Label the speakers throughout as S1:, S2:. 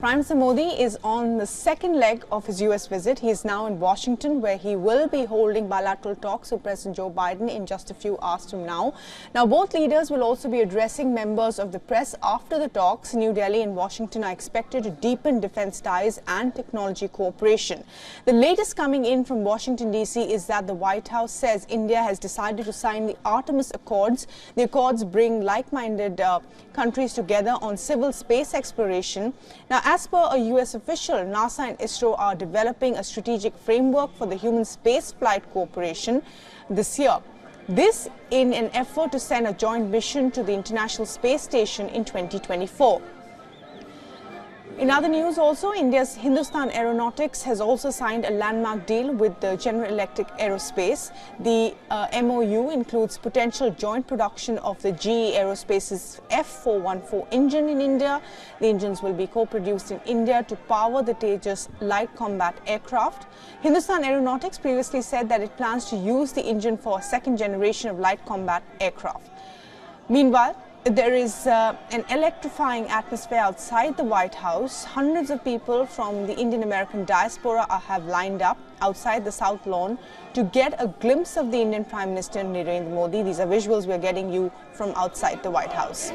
S1: Prime Minister Modi is on the second leg of his US visit. He is now in Washington, where he will be holding bilateral talks with President Joe Biden in just a few hours from now. Now, both leaders will also be addressing members of the press after the talks. New Delhi and Washington are expected to deepen defense ties and technology cooperation. The latest coming in from Washington, D.C. is that the White House says India has decided to sign the Artemis Accords. The accords bring like-minded countries together on civil space exploration. Now, as per a US official, NASA and ISRO are developing a strategic framework for the human spaceflight cooperation this year. This in an effort to send a joint mission to the International Space Station in 2024. In other news also, India's Hindustan Aeronautics has also signed a landmark deal with the General Electric Aerospace. The MOU includes potential joint production of the GE Aerospace's F414 engine in India. The engines will be co-produced in India to power the Tejas light combat aircraft. Hindustan Aeronautics previously said that it plans to use the engine for a second generation of light combat aircraft. Meanwhile, there is an electrifying atmosphere outside the White House. Hundreds of people from the Indian-American diaspora have lined up outside the South Lawn to get a glimpse of the Indian Prime Minister Narendra Modi. These are visuals we are getting you from outside the White House.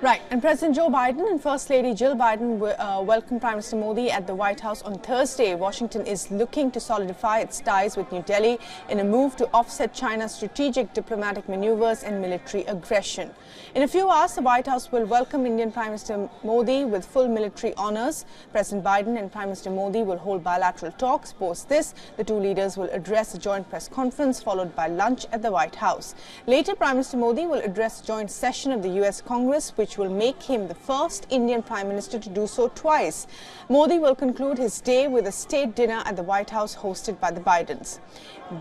S1: Right, and President Joe Biden and First Lady Jill Biden welcomed Prime Minister Modi at the White House on Thursday. Washington is looking to solidify its ties with New Delhi in a move to offset China's strategic diplomatic maneuvers and military aggression. In a few hours, the White House will welcome Indian Prime Minister Modi with full military honors. President Biden and Prime Minister Modi will hold bilateral talks. Post this, the two leaders will address a joint press conference followed by lunch at the White House. Later, Prime Minister Modi will address a joint session of the US Congress, which will make him the first Indian Prime Minister to do so twice. Modi will conclude his day with a state dinner at the White House hosted by the Bidens.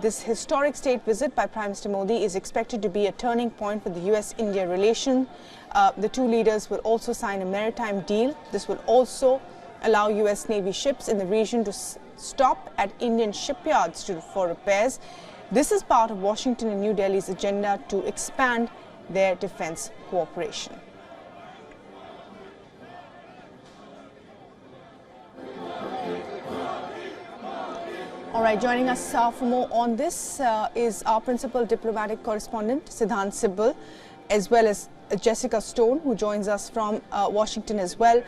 S1: This historic state visit by Prime Minister Modi is expected to be a turning point for the US-India relation. The two leaders will also sign a maritime deal. This will also allow US Navy ships in the region to stop at Indian shipyards for repairs. This is part of Washington and New Delhi's agenda to expand their defense cooperation. All right, joining us for more on this is our principal diplomatic correspondent, Siddhant Sibbal, as well as Jessica Stone, who joins us from Washington as well.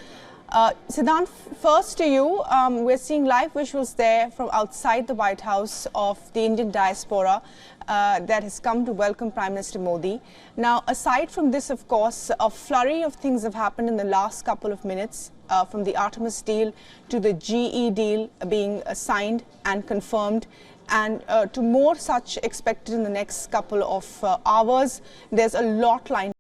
S1: Siddhant, first to you, we're seeing live visuals there from outside the White House of the Indian diaspora that has come to welcome Prime Minister Modi. Now, aside from this, of course, a flurry of things have happened in the last couple of minutes, from the Artemis deal to the GE deal being signed and confirmed, and to more such expected in the next couple of hours. There's a lot lined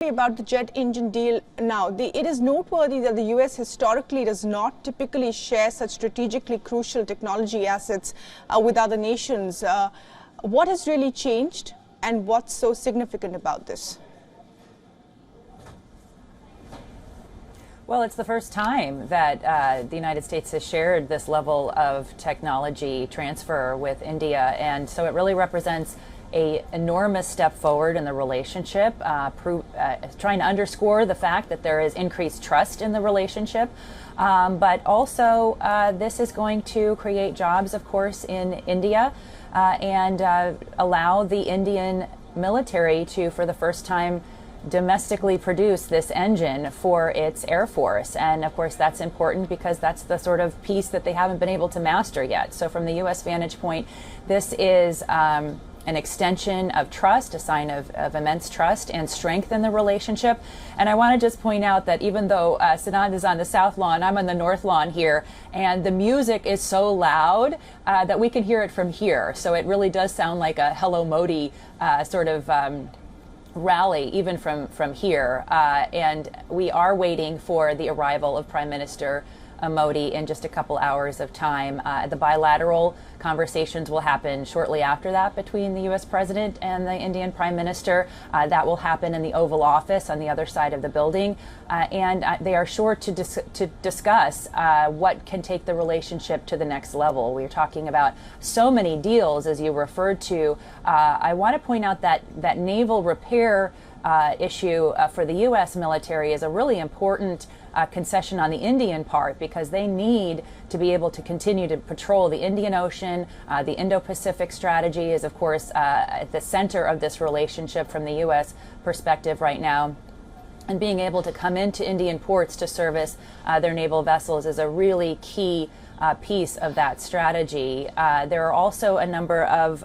S1: About the jet engine deal now, it is noteworthy that the US historically does not typically share such strategically crucial technology assets with other nations. What has really changed, and what's so significant about this?
S2: Well, it's the first time that the United States has shared this level of technology transfer with India, and so it really represents an enormous step forward in the relationship, trying to underscore the fact that there is increased trust in the relationship. But also, this is going to create jobs, of course, in India and allow the Indian military to, for the first time, domestically produce this engine for its Air Force. And of course, that's important because that's the sort of piece that they haven't been able to master yet. So from the U.S. vantage point, this is an extension of trust, a sign of immense trust and strength in the relationship. And I want to just point out that even though Sanand is on the south lawn, I'm on the north lawn here, and the music is so loud that we can hear it from here. So it really does sound like a Hello Modi sort of rally even from here, and we are waiting for the arrival of Prime Minister Modi in just a couple hours of time. The bilateral conversations will happen shortly after that between the U.S. President and the Indian Prime Minister. That will happen in the Oval Office on the other side of the building, and they are sure to discuss what can take the relationship to the next level. We're talking about so many deals, as you referred to. I want to point out that naval repair issue for the U.S. military is a really important concession on the Indian part, because they need to be able to continue to patrol the Indian Ocean. The Indo-Pacific strategy is, of course, at the center of this relationship from the U.S. perspective right now. And being able to come into Indian ports to service their naval vessels is a really key piece of that strategy. There are also a number of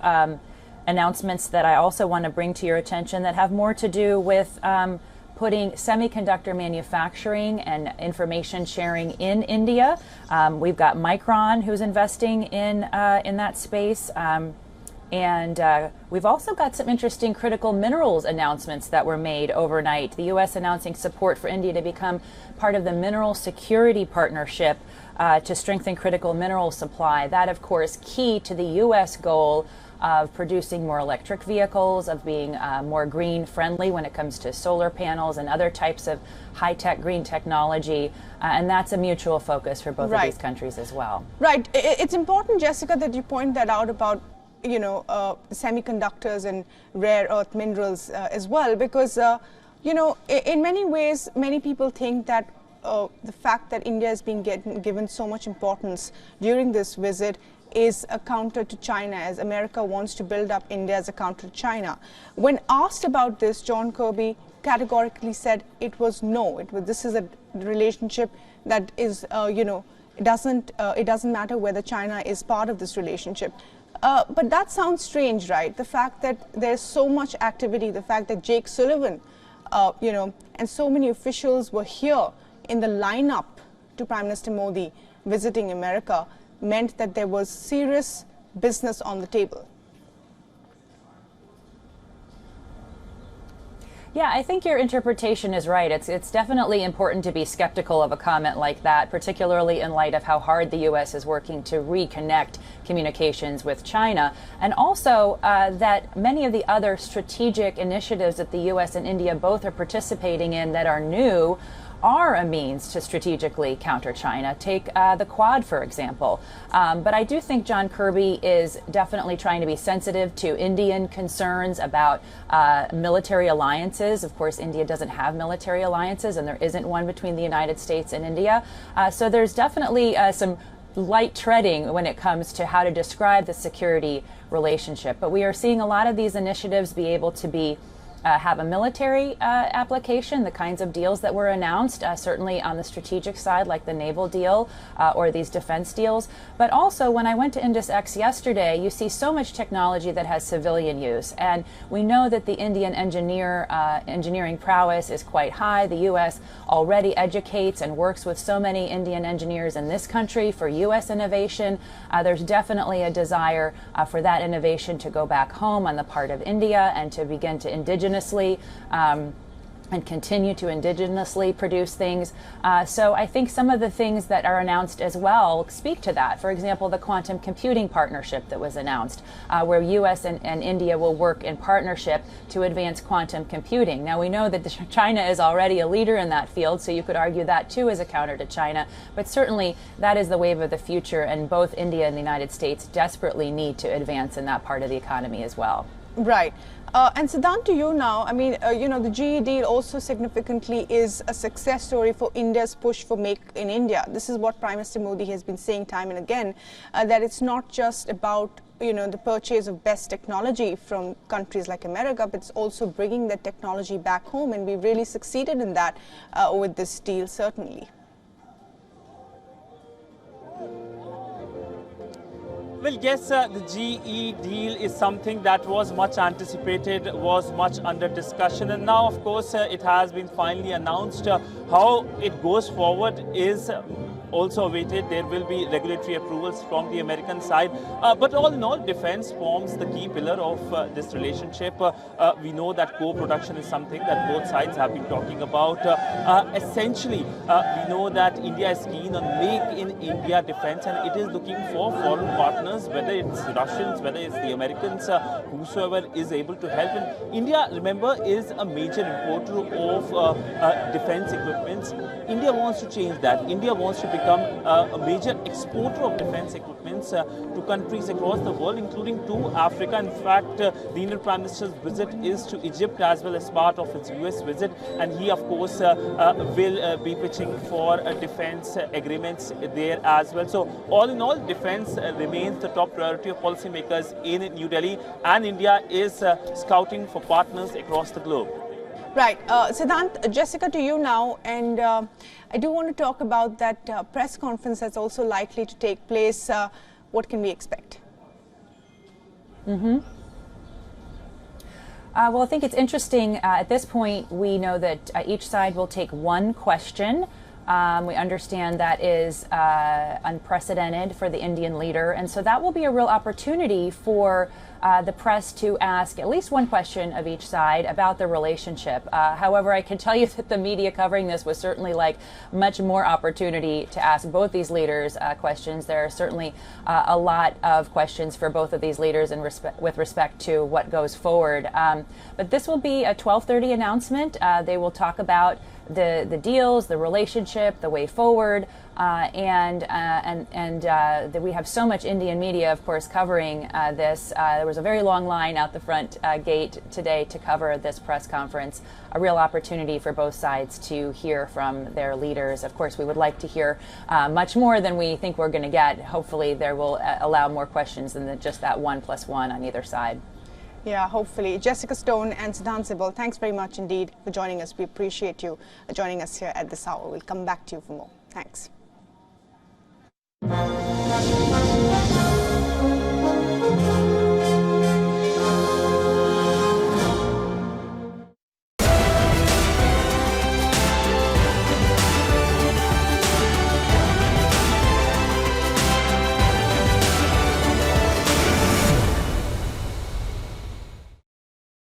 S2: announcements that I also want to bring to your attention that have more to do with putting semiconductor manufacturing and information sharing in India. We've got Micron, who's investing in that space. And we've also got some interesting critical minerals announcements that were made overnight. The U.S. announcing support for India to become part of the Mineral Security Partnership to strengthen critical mineral supply. That, of course, key to the U.S. goal of producing more electric vehicles, of being more green friendly when it comes to solar panels and other types of high-tech green technology. And that's a mutual focus for both of these countries as well.
S1: Right. It's important, Jessica, that you point that out about semiconductors and rare earth minerals as well, because, in many ways, many people think that the fact that India is being given so much importance during this visit is a counter to China, as America wants to build up India as a counter to China. When asked about this, John Kirby categorically said it was no. This is a relationship that is, it doesn't matter whether China is part of this relationship. But that sounds strange, right? The fact that there's so much activity, the fact that Jake Sullivan, and so many officials were here in the lineup to Prime Minister Modi visiting America, meant that there was serious business on the table.
S2: Yeah, I think your interpretation is right. It's definitely important to be skeptical of a comment like that, particularly in light of how hard the U.S. is working to reconnect communications with China, and also that many of the other strategic initiatives that the U.S. and India both are participating in that are new are a means to strategically counter China. Take the Quad, for example. But I do think John Kirby is definitely trying to be sensitive to Indian concerns about military alliances. Of course, India doesn't have military alliances, and there isn't one between the United States and India. So there's definitely some light treading when it comes to how to describe the security relationship. But we are seeing a lot of these initiatives be able to be have a military application, the kinds of deals that were announced, certainly on the strategic side, like the naval deal or these defense deals. But also, when I went to IndusX yesterday, you see so much technology that has civilian use. And we know that the Indian engineering prowess is quite high. The U.S. already educates and works with so many Indian engineers in this country for U.S. innovation. There's definitely a desire for that innovation to go back home on the part of India and to begin to indigenously and continue to indigenously produce things. So I think some of the things that are announced as well speak to that. For example, the quantum computing partnership that was announced, where U.S. and India will work in partnership to advance quantum computing. Now, we know that China is already a leader in that field, so you could argue that too is a counter to China. But certainly that is the wave of the future, and both India and the United States desperately need to advance in that part of the economy as well.
S1: Right. And Siddhant, to you now, I mean, the GE deal also significantly is a success story for India's push for Make in India. This is what Prime Minister Modi has been saying time and again, that it's not just about, the purchase of best technology from countries like America, but it's also bringing that technology back home. And we've really succeeded in that with this deal, certainly.
S3: Well, yes, the GE deal is something that was much anticipated, was much under discussion, and now, of course, it has been finally announced. How it goes forward is also awaited. There will be regulatory approvals from the American side. But all in all, defense forms the key pillar of this relationship. We know that co-production is something that both sides have been talking about. Essentially, we know that India is keen on Make in India defense, and it is looking for foreign partners, whether it's Russians, whether it's the Americans, whosoever is able to help. And India, remember, is a major importer of defense equipments. India wants to change that. India wants to become a major exporter of defense equipments to countries across the world, including to Africa. In fact, the Indian Prime Minister's visit is to Egypt as well as part of his US visit, and he, of course, will be pitching for defense agreements there as well. So, all in all, defense remains the top priority of policymakers in New Delhi, and India is scouting for partners across the globe.
S1: Right. Siddhant, Jessica, to you now, and I do want to talk about that press conference that's also likely to take place. What can we expect?
S2: Well, I think it's interesting. At this point, we know that each side will take one question. We understand that is unprecedented for the Indian leader, and so that will be a real opportunity for the press to ask at least one question of each side about the relationship. However, I can tell you that the media covering this was certainly like much more opportunity to ask both these leaders questions. There are certainly a lot of questions for both of these leaders with respect to what goes forward. But this will be a 12:30 announcement. They will talk about the deals, the relationship, the way forward, and we have so much Indian media, of course, covering this. There was a very long line out the front gate today to cover this press conference. A real opportunity for both sides to hear from their leaders. Of course, we would like to hear much more than we think we're going to get. Hopefully, there will allow more questions than just that 1+1 on either side.
S1: Yeah, hopefully. Jessica Stone and Siddhant Sibal, thanks very much indeed for joining us. We appreciate you joining us here at this hour. We'll come back to you for more. Thanks.